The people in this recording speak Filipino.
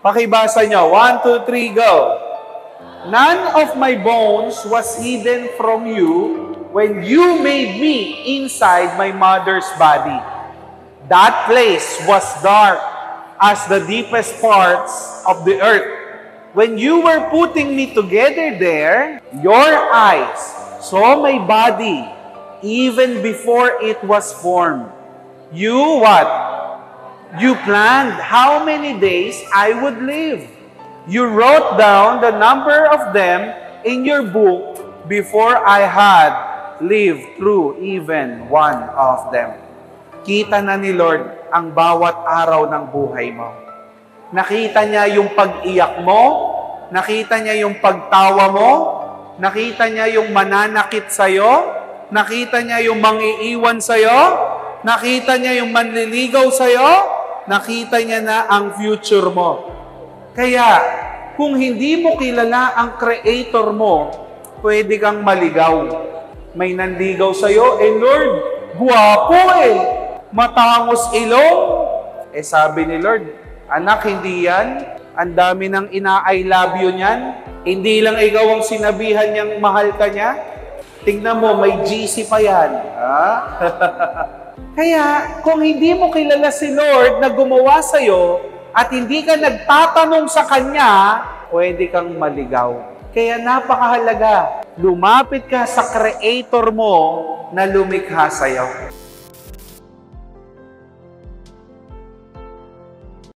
Pakibasa nyo. 1, 2, 3, go. None of my bones was hidden from you when you made me inside my mother's body. That place was dark as the deepest parts of the earth. When you were putting me together there, your eyes saw my body even before it was formed. You what? You planned how many days I would live. You wrote down the number of them in your book before I had lived through even one of them. Kita na ni Lord ang bawat araw ng buhay mo. Nakita niya yung pag-iyak mo, nakita niya yung pagtawa mo, nakita niya yung mananakit sa'yo, nakita niya yung mangiiwan sa'yo, nakita niya yung manliligaw sa'yo, nakita niya na ang future mo. Kaya, kung hindi mo kilala ang Creator mo, pwede kang maligaw. May nanligaw sa'yo, Lord, guwapo matangos ilong. Sabi ni Lord, anak, hindi yan. Ang dami ng ina-I love you niyan. Hindi lang ikaw ang sinabihan niyang mahal ka niya. Tingnan mo, may GC pa yan. Kaya, kung hindi mo kilala si Lord na gumawa sa'yo, at hindi ka nagtatanong sa Kanya, pwede kang maligaw. Kaya napakahalaga, lumapit ka sa Creator mo na lumikha sa'yo.